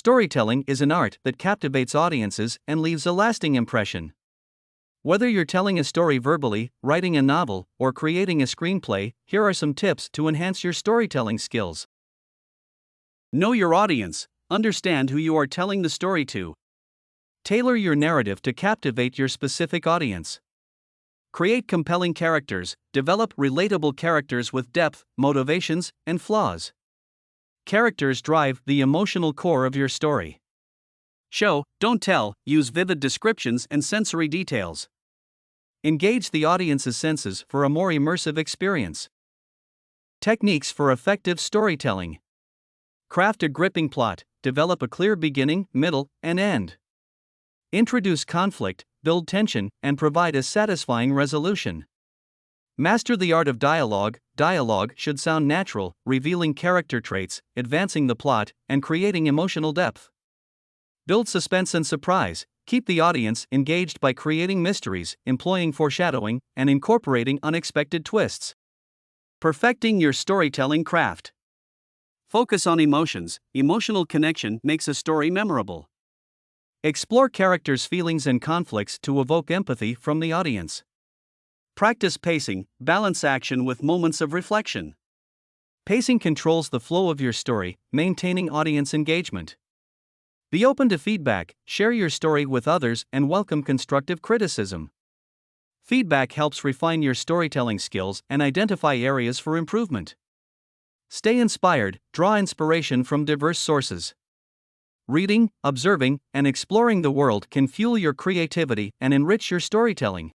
Storytelling is an art that captivates audiences and leaves a lasting impression. Whether you're telling a story verbally, writing a novel, or creating a screenplay, here are some tips to enhance your storytelling skills. Know your audience. Understand who you are telling the story to. Tailor your narrative to captivate your specific audience. Create compelling characters. Develop relatable characters with depth, motivations, and flaws. Characters drive the emotional core of your story. Show, don't tell. Use vivid descriptions and sensory details. Engage the audience's senses for a more immersive experience. Techniques for effective storytelling. Craft a gripping plot. Develop a clear beginning, middle, and end. Introduce conflict, build tension, and provide a satisfying resolution. Master the art of dialogue. Dialogue should sound natural, revealing character traits, advancing the plot, and creating emotional depth. Build suspense and surprise. Keep the audience engaged by creating mysteries, employing foreshadowing, and incorporating unexpected twists. Perfecting your storytelling craft. Focus on emotions. Emotional connection makes a story memorable. Explore characters' feelings and conflicts to evoke empathy from the audience. Practice pacing. Balance action with moments of reflection. Pacing controls the flow of your story, maintaining audience engagement. Be open to feedback. Share your story with others and welcome constructive criticism. Feedback helps refine your storytelling skills and identify areas for improvement. Stay inspired. Draw inspiration from diverse sources. Reading, observing, and exploring the world can fuel your creativity and enrich your storytelling.